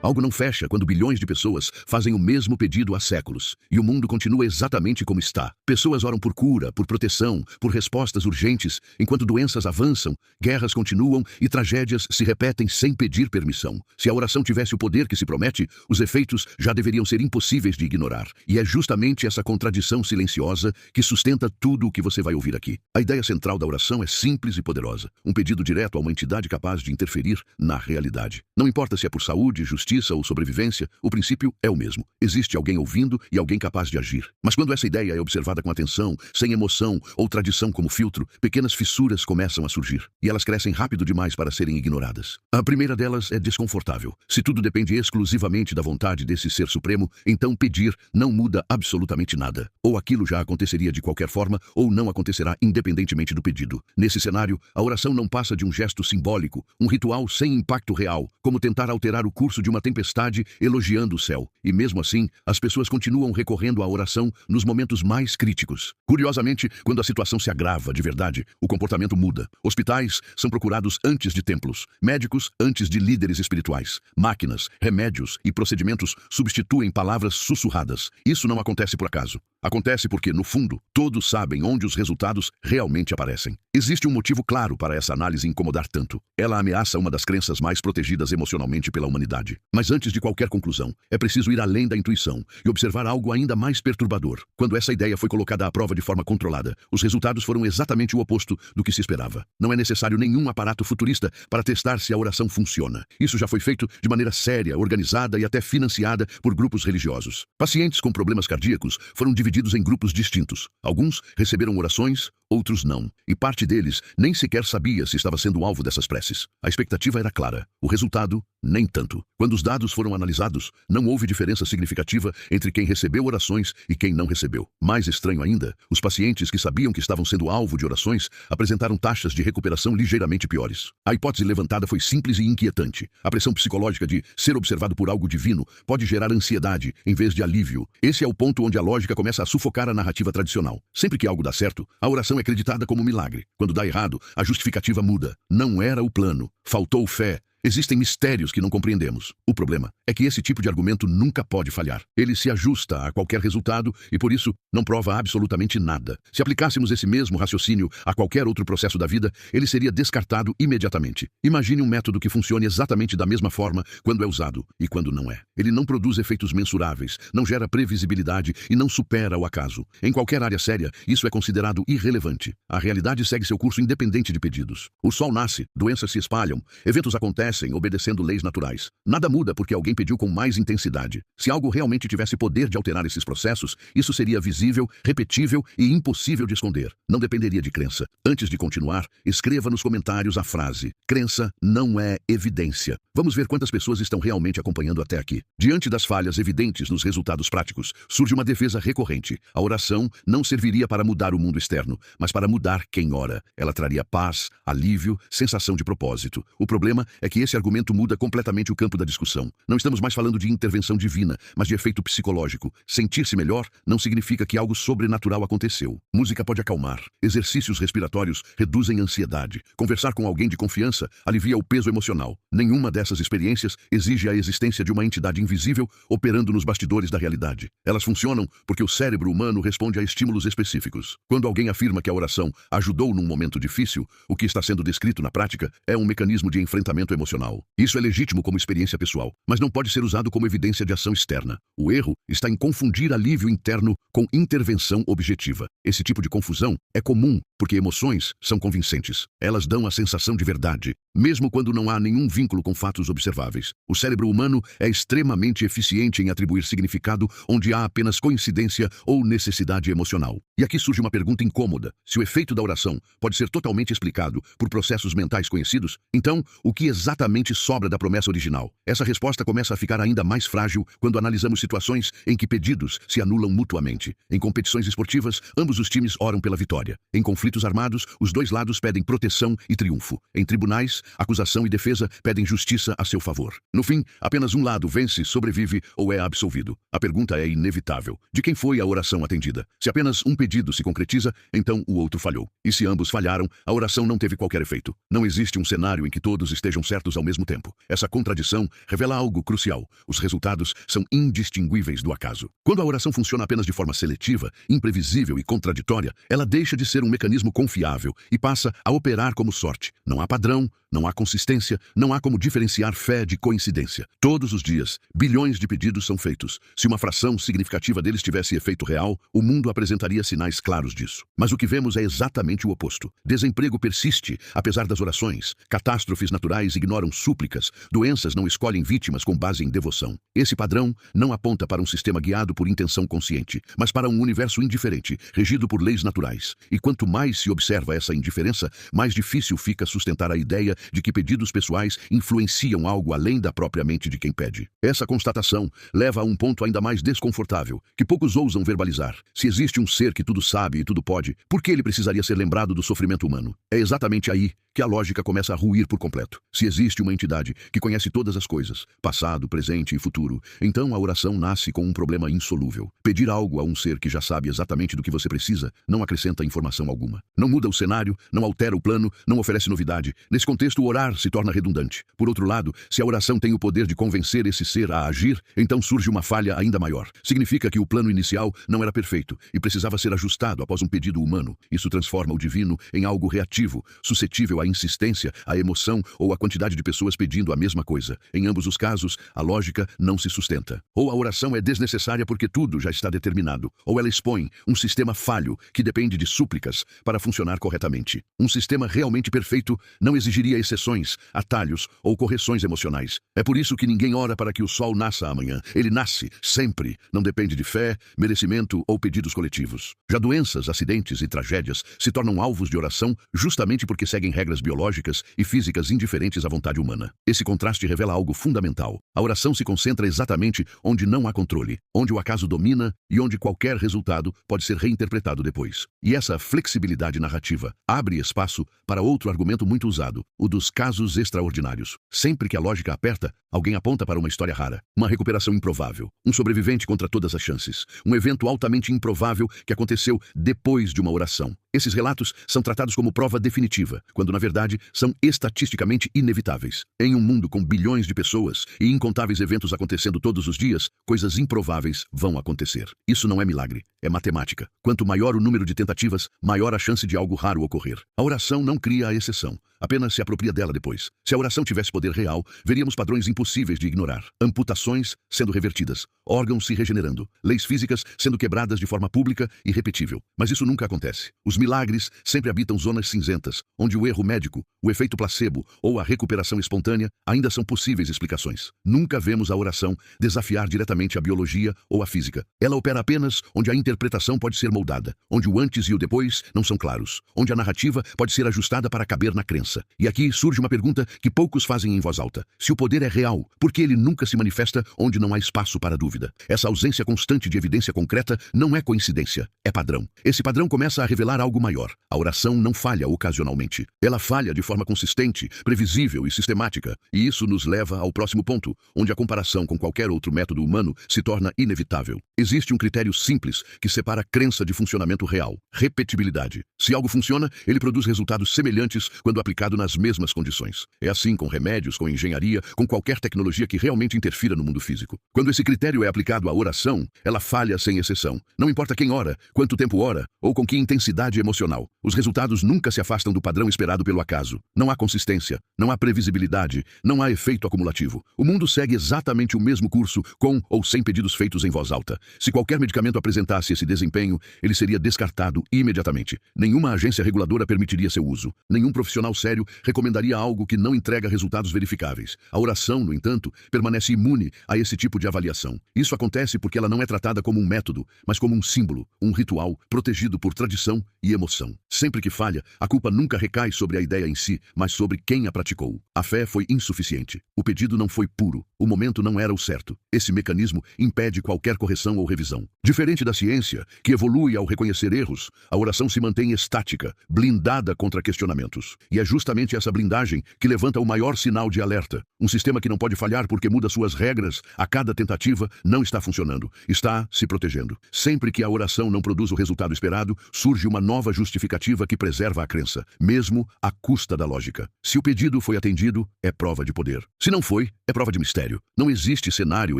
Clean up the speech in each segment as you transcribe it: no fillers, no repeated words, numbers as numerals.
Algo não fecha quando bilhões de pessoas fazem o mesmo pedido há séculos, e o mundo continua exatamente como está. Pessoas oram por cura, por proteção, por respostas urgentes, enquanto doenças avançam, guerras continuam e tragédias se repetem sem pedir permissão. Se a oração tivesse o poder que se promete, os efeitos já deveriam ser impossíveis de ignorar. E é justamente essa contradição silenciosa que sustenta tudo o que você vai ouvir aqui. A ideia central da oração é simples e poderosa. Um pedido direto a uma entidade capaz de interferir na realidade. Não importa se é por saúde, justiça ou sobrevivência, o princípio é o mesmo. Existe alguém ouvindo e alguém capaz de agir. Mas quando essa ideia é observada com atenção, sem emoção ou tradição como filtro, pequenas fissuras começam a surgir. E elas crescem rápido demais para serem ignoradas. A primeira delas é desconfortável. Se tudo depende exclusivamente da vontade desse ser supremo, então pedir não muda absolutamente nada. Ou aquilo já aconteceria de qualquer forma, ou não acontecerá independentemente do pedido. Nesse cenário, a oração não passa de um gesto simbólico, um ritual sem impacto real, como tentar alterar o curso de uma tempestade elogiando o céu. E mesmo assim, as pessoas continuam recorrendo à oração nos momentos mais críticos. Curiosamente, quando a situação se agrava de verdade, o comportamento muda. Hospitais são procurados antes de templos, médicos antes de líderes espirituais. Máquinas, remédios e procedimentos substituem palavras sussurradas. Isso não acontece por acaso. Acontece porque, no fundo, todos sabem onde os resultados realmente aparecem. Existe um motivo claro para essa análise incomodar tanto. Ela ameaça uma das crenças mais protegidas emocionalmente pela humanidade. Mas antes de qualquer conclusão, é preciso ir além da intuição e observar algo ainda mais perturbador. Quando essa ideia foi colocada à prova de forma controlada, os resultados foram exatamente o oposto do que se esperava. Não é necessário nenhum aparato futurista para testar se a oração funciona. Isso já foi feito de maneira séria, organizada e até financiada por grupos religiosos. Pacientes com problemas cardíacos foram divididos em grupos distintos. Alguns receberam orações, outros não. E parte deles nem sequer sabia se estava sendo alvo dessas preces. A expectativa era clara. O resultado, nem tanto. Quando os dados foram analisados, não houve diferença significativa entre quem recebeu orações e quem não recebeu. Mais estranho ainda, os pacientes que sabiam que estavam sendo alvo de orações apresentaram taxas de recuperação ligeiramente piores. A hipótese levantada foi simples e inquietante. A pressão psicológica de ser observado por algo divino pode gerar ansiedade em vez de alívio. Esse é o ponto onde a lógica começa a sufocar a narrativa tradicional. Sempre que algo dá certo, a oração é acreditada como um milagre. Quando dá errado, a justificativa muda. Não era o plano. Faltou fé. Existem mistérios que não compreendemos. O problema é que esse tipo de argumento nunca pode falhar. Ele se ajusta a qualquer resultado e, por isso, não prova absolutamente nada. Se aplicássemos esse mesmo raciocínio a qualquer outro processo da vida, ele seria descartado imediatamente. Imagine um método que funcione exatamente da mesma forma quando é usado e quando não é. Ele não produz efeitos mensuráveis, não gera previsibilidade e não supera o acaso. Em qualquer área séria, isso é considerado irrelevante. A realidade segue seu curso independente de pedidos. O sol nasce, doenças se espalham, eventos acontecem obedecendo leis naturais. Nada muda porque alguém pediu com mais intensidade. Se algo realmente tivesse poder de alterar esses processos, isso seria visível, repetível e impossível de esconder. Não dependeria de crença. Antes de continuar, escreva nos comentários a frase: crença não é evidência. Vamos ver quantas pessoas estão realmente acompanhando até aqui. Diante das falhas evidentes nos resultados práticos, surge uma defesa recorrente. A oração não serviria para mudar o mundo externo, mas para mudar quem ora. Ela traria paz, alívio, sensação de propósito. O problema é que esse argumento muda completamente o campo da discussão. Não estamos mais falando de intervenção divina, mas de efeito psicológico. Sentir-se melhor não significa que algo sobrenatural aconteceu. Música pode acalmar. Exercícios respiratórios reduzem a ansiedade. Conversar com alguém de confiança alivia o peso emocional. Nenhuma dessas experiências exige a existência de uma entidade invisível operando nos bastidores da realidade. Elas funcionam porque o cérebro humano responde a estímulos específicos. Quando alguém afirma que a oração ajudou num momento difícil, o que está sendo descrito na prática é um mecanismo de enfrentamento emocional. Isso é legítimo como experiência pessoal, mas não pode ser usado como evidência de ação externa. O erro está em confundir alívio interno com intervenção objetiva. Esse tipo de confusão é comum porque emoções são convincentes. Elas dão a sensação de verdade, mesmo quando não há nenhum vínculo com fatos observáveis. O cérebro humano é extremamente eficiente em atribuir significado onde há apenas coincidência ou necessidade emocional. E aqui surge uma pergunta incômoda. Se o efeito da oração pode ser totalmente explicado por processos mentais conhecidos, então o que exatamente sobra da promessa original? Essa resposta começa a ficar ainda mais frágil quando analisamos situações em que pedidos se anulam mutuamente. Em competições esportivas, ambos os times oram pela vitória. Em conflitos conflitos armados, os dois lados pedem proteção e triunfo. Em tribunais, acusação e defesa pedem justiça a seu favor. No fim, apenas um lado vence, sobrevive ou é absolvido. A pergunta é inevitável. De quem foi a oração atendida? Se apenas um pedido se concretiza, então o outro falhou. E se ambos falharam, a oração não teve qualquer efeito. Não existe um cenário em que todos estejam certos ao mesmo tempo. Essa contradição revela algo crucial. Os resultados são indistinguíveis do acaso. Quando a oração funciona apenas de forma seletiva, imprevisível e contraditória, ela deixa de ser um mecanismo confiável e passa a operar como sorte. Não há padrão, não há consistência, não há como diferenciar fé de coincidência. Todos os dias, bilhões de pedidos são feitos. Se uma fração significativa deles tivesse efeito real, o mundo apresentaria sinais claros disso. Mas o que vemos é exatamente o oposto. Desemprego persiste, apesar das orações. Catástrofes naturais ignoram súplicas. Doenças não escolhem vítimas com base em devoção. Esse padrão não aponta para um sistema guiado por intenção consciente, mas para um universo indiferente, regido por leis naturais. E quanto mais se observa essa indiferença, mais difícil fica sustentar a ideia de que pedidos pessoais influenciam algo além da própria mente de quem pede. Essa constatação leva a um ponto ainda mais desconfortável, que poucos ousam verbalizar. Se existe um ser que tudo sabe e tudo pode, por que ele precisaria ser lembrado do sofrimento humano? É exatamente aí que a lógica começa a ruir por completo. Se existe uma entidade que conhece todas as coisas, passado, presente e futuro, então a oração nasce com um problema insolúvel. Pedir algo a um ser que já sabe exatamente do que você precisa não acrescenta informação alguma. Não muda o cenário, não altera o plano, não oferece novidade. Nesse contexto, o orar se torna redundante. Por outro lado, se a oração tem o poder de convencer esse ser a agir, então surge uma falha ainda maior. Significa que o plano inicial não era perfeito e precisava ser ajustado após um pedido humano. Isso transforma o divino em algo reativo, suscetível à insistência, à emoção ou à quantidade de pessoas pedindo a mesma coisa. Em ambos os casos, a lógica não se sustenta. Ou a oração é desnecessária porque tudo já está determinado, ou ela expõe um sistema falho que depende de súplicas para funcionar corretamente. Um sistema realmente perfeito não exigiria exceções, atalhos ou correções emocionais. É por isso que ninguém ora para que o sol nasça amanhã. Ele nasce, sempre. Não depende de fé, merecimento ou pedidos coletivos. Já doenças, acidentes e tragédias se tornam alvos de oração justamente porque seguem regras biológicas e físicas indiferentes à vontade humana. Esse contraste revela algo fundamental. A oração se concentra exatamente onde não há controle, onde o acaso domina e onde qualquer resultado pode ser reinterpretado depois. E essa flexibilidade narrativa abre espaço para outro argumento muito usado, o dos casos extraordinários. Sempre que a lógica aperta, alguém aponta para uma história rara, uma recuperação improvável, um sobrevivente contra todas as chances, um evento altamente improvável que aconteceu depois de uma oração. Esses relatos são tratados como prova definitiva, quando na verdade são estatisticamente inevitáveis. Em um mundo com bilhões de pessoas e incontáveis eventos acontecendo todos os dias, coisas improváveis vão acontecer. Isso não é milagre, é matemática. Quanto maior o número de tentativas, maior a chance de algo raro ocorrer. A oração não cria a exceção, apenas se apropria dela depois. Se a oração tivesse poder real, veríamos padrões impossíveis de ignorar. Amputações sendo revertidas, órgãos se regenerando, leis físicas sendo quebradas de forma pública e repetível. Mas isso nunca acontece. Os milagres sempre habitam zonas cinzentas, onde o erro médico, o efeito placebo ou a recuperação espontânea ainda são possíveis explicações. Nunca vemos a oração desafiar diretamente a biologia ou a física. Ela opera apenas onde a interpretação pode ser moldada, onde o antes e o depois não são claros, onde a narrativa pode ser ajustada para caber na crença. E aqui surge uma pergunta que poucos fazem em voz alta. Se o poder é real, por que ele nunca se manifesta onde não há espaço para dúvida? Essa ausência constante de evidência concreta não é coincidência, é padrão. Esse padrão começa a revelar algo maior. A oração não falha ocasionalmente. Ela falha de forma consistente, previsível e sistemática. E isso nos leva ao próximo ponto, onde a comparação com qualquer outro método humano se torna inevitável. Existe um critério simples que separa crença de funcionamento real: repetibilidade. Se algo funciona, ele produz resultados semelhantes quando aplicado nas mesmas condições. É assim com remédios, com engenharia, com qualquer tecnologia que realmente interfira no mundo físico. Quando esse critério é aplicado à oração, ela falha sem exceção. Não importa quem ora, quanto tempo ora, ou com que intensidade emocional. Os resultados nunca se afastam do padrão esperado pelo acaso. Não há consistência, não há previsibilidade, não há efeito acumulativo. O mundo segue exatamente o mesmo curso, com ou sem pedidos feitos em voz alta. Se qualquer medicamento apresentasse esse desempenho, ele seria descartado imediatamente. Nenhuma agência reguladora permitiria seu uso. Nenhum profissional sério recomendaria algo que não entrega resultados verificáveis. A oração, no entanto, permanece imune a esse tipo de avaliação. Isso acontece porque ela não é tratada como um método, mas como um símbolo, um ritual, protegido por tradição e emoção. Sempre que falha, a culpa nunca recai sobre a ideia em si, mas sobre quem a praticou. A fé foi insuficiente. O pedido não foi puro. O momento não era o certo. Esse mecanismo impede qualquer correção ou revisão. Diferente da ciência, que evolui ao reconhecer erros, a oração se mantém mantém estática, blindada contra questionamentos. E é justamente essa blindagem que levanta o maior sinal de alerta. Um sistema que não pode falhar porque muda suas regras a cada tentativa não está funcionando, está se protegendo. Sempre que a oração não produz o resultado esperado, surge uma nova justificativa que preserva a crença, mesmo à custa da lógica. Se o pedido foi atendido, é prova de poder. Se não foi, é prova de mistério. Não existe cenário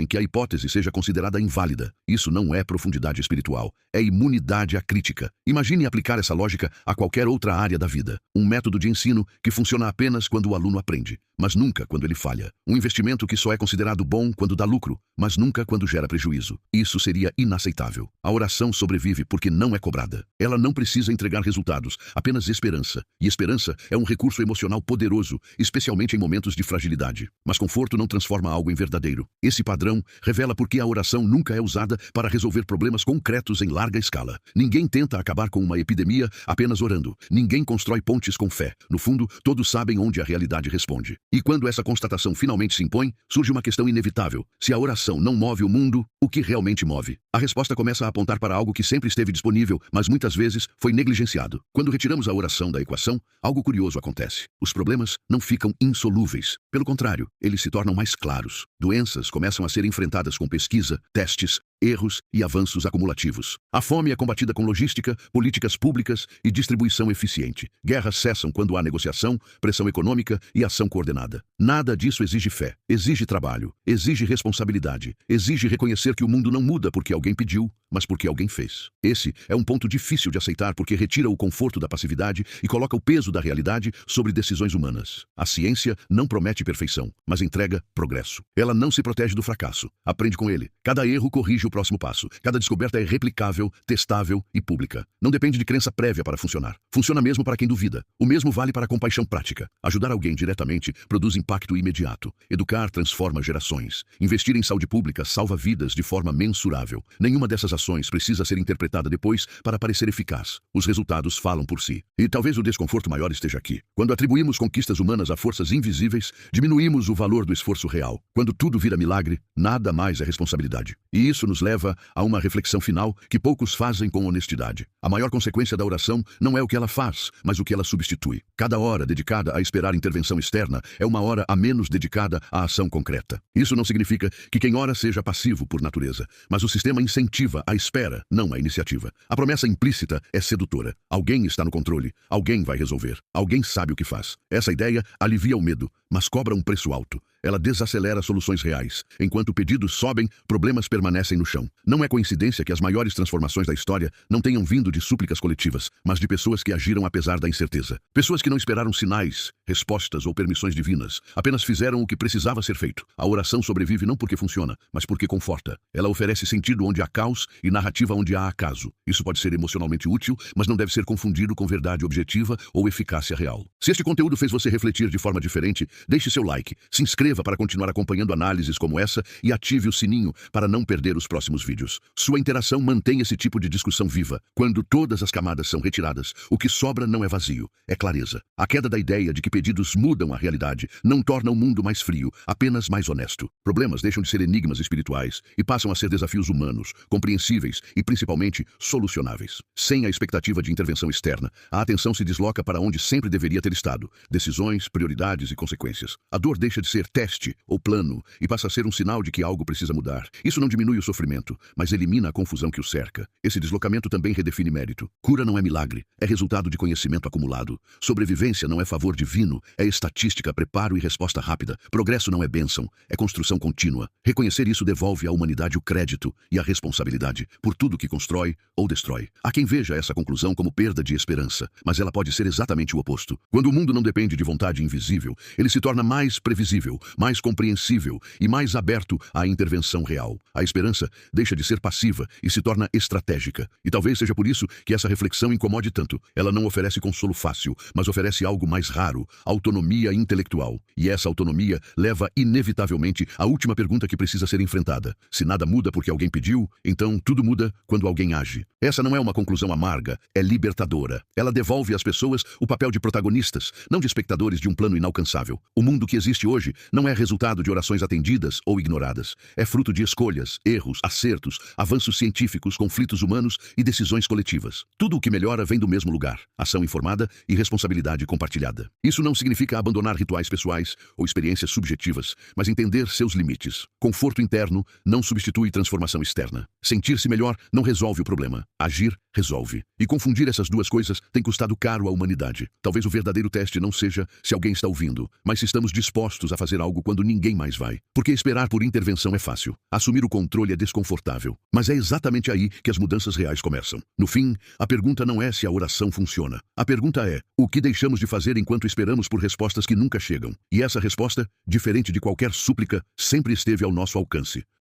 em que a hipótese seja considerada inválida. Isso não é profundidade espiritual, é imunidade à crítica. Imagine aplicar essa lógica a qualquer outra área da vida. Um método de ensino que funciona apenas quando o aluno aprende, mas nunca quando ele falha. Um investimento que só é considerado bom quando dá lucro, mas nunca quando gera prejuízo. Isso seria inaceitável. A oração sobrevive porque não é cobrada. Ela não precisa entregar resultados, apenas esperança. E esperança é um recurso emocional poderoso, especialmente em momentos de fragilidade. Mas conforto não transforma algo em verdadeiro. Esse padrão revela por que a oração nunca é usada para resolver problemas concretos em larga escala. Ninguém tenta acabar com uma epidemia apenas orando. Ninguém constrói pontes com fé. No fundo, todos sabem onde a realidade responde. E quando essa constatação finalmente se impõe, surge uma questão inevitável. Se a oração não move o mundo, o que realmente move? A resposta começa a apontar para algo que sempre esteve disponível, mas muitas vezes foi negligenciado. Quando retiramos a oração da equação, algo curioso acontece. Os problemas não ficam insolúveis. Pelo contrário, eles se tornam mais claros. Doenças começam a ser enfrentadas com pesquisa, testes, erros e avanços acumulativos. A fome é combatida com logística, políticas públicas e distribuição eficiente. Guerras cessam quando há negociação, pressão econômica e ação coordenada. Nada disso exige fé, exige trabalho, exige responsabilidade, exige reconhecer que o mundo não muda porque alguém pediu, mas porque alguém fez. Esse é um ponto difícil de aceitar porque retira o conforto da passividade e coloca o peso da realidade sobre decisões humanas. A ciência não promete perfeição, mas entrega progresso. Ela não se protege do fracasso, aprende com ele. Cada erro corrige o próximo passo. Cada descoberta é replicável, testável e pública. Não depende de crença prévia para funcionar. Funciona mesmo para quem duvida. O mesmo vale para a compaixão prática. Ajudar alguém diretamente produz impacto imediato. Educar transforma gerações. Investir em saúde pública salva vidas de forma mensurável. Nenhuma dessas ações precisa ser interpretada depois para parecer eficaz. Os resultados falam por si. E talvez o desconforto maior esteja aqui. Quando atribuímos conquistas humanas a forças invisíveis, diminuímos o valor do esforço real. Quando tudo vira milagre, nada mais é responsabilidade. E isso nos leva a uma reflexão final que poucos fazem com honestidade. A maior consequência da oração não é o que ela faz, mas o que ela substitui. Cada hora dedicada a esperar intervenção externa é uma hora a menos dedicada à ação concreta. Isso não significa que quem ora seja passivo por natureza, mas o sistema incentiva a espera, não a iniciativa. A promessa implícita é sedutora. Alguém está no controle, alguém vai resolver, alguém sabe o que faz. Essa ideia alivia o medo, mas cobra um preço alto. Ela desacelera soluções reais. Enquanto pedidos sobem, problemas permanecem no chão. Não é coincidência que as maiores transformações da história não tenham vindo de súplicas coletivas, mas de pessoas que agiram apesar da incerteza. Pessoas que não esperaram sinais, respostas ou permissões divinas. Apenas fizeram o que precisava ser feito. A oração sobrevive não porque funciona, mas porque conforta. Ela oferece sentido onde há caos e narrativa onde há acaso. Isso pode ser emocionalmente útil, mas não deve ser confundido com verdade objetiva ou eficácia real. Se este conteúdo fez você refletir de forma diferente, deixe seu like, se inscreva para continuar acompanhando análises como essa e ative o sininho para não perder os próximos vídeos. Sua interação mantém esse tipo de discussão viva. Quando todas as camadas são retiradas, o que sobra não é vazio, é clareza. A queda da ideia de que pedidos mudam a realidade não torna o mundo mais frio, apenas mais honesto. Problemas deixam de ser enigmas espirituais e passam a ser desafios humanos, compreensíveis e principalmente solucionáveis. Sem a expectativa de intervenção externa, a atenção se desloca para onde sempre deveria ter estado: decisões, prioridades e consequências. A dor deixa de ser teste ou plano e passa a ser um sinal de que algo precisa mudar. Isso não diminui o sofrimento, mas elimina a confusão que o cerca. Esse deslocamento também redefine mérito. Cura não é milagre, é resultado de conhecimento acumulado. Sobrevivência não é favor divino, é estatística, preparo e resposta rápida. Progresso não é bênção, é construção contínua. Reconhecer isso devolve à humanidade o crédito e a responsabilidade por tudo que constrói ou destrói. Há quem veja essa conclusão como perda de esperança, mas ela pode ser exatamente o oposto. Quando o mundo não depende de vontade invisível, ele se torna mais previsível, mais compreensível e mais aberto à intervenção real. A esperança deixa de ser passiva e se torna estratégica. E talvez seja por isso que essa reflexão incomode tanto. Ela não oferece consolo fácil, mas oferece algo mais raro: autonomia intelectual. E essa autonomia leva inevitavelmente à última pergunta que precisa ser enfrentada. Se nada muda porque alguém pediu, então tudo muda quando alguém age. Essa não é uma conclusão amarga, é libertadora. Ela devolve às pessoas o papel de protagonistas, não de espectadores de um plano inalcançável. O mundo que existe hoje não Não é resultado de orações atendidas ou ignoradas. É fruto de escolhas, erros, acertos, avanços científicos, conflitos humanos e decisões coletivas. Tudo o que melhora vem do mesmo lugar: ação informada e responsabilidade compartilhada. Isso não significa abandonar rituais pessoais ou experiências subjetivas, mas entender seus limites. Conforto interno não substitui transformação externa. Sentir-se melhor não resolve o problema. Agir resolve. E confundir essas duas coisas tem custado caro à humanidade. Talvez o verdadeiro teste não seja se alguém está ouvindo, mas se estamos dispostos a fazer algo quando ninguém mais vai. Porque esperar por intervenção é fácil. Assumir o controle é desconfortável. Mas é exatamente aí que as mudanças reais começam. No fim, a pergunta não é se a oração funciona. A pergunta é: o que deixamos de fazer enquanto esperamos por respostas que nunca chegam? E essa resposta, diferente de qualquer súplica, sempre esteve ao nosso alcance.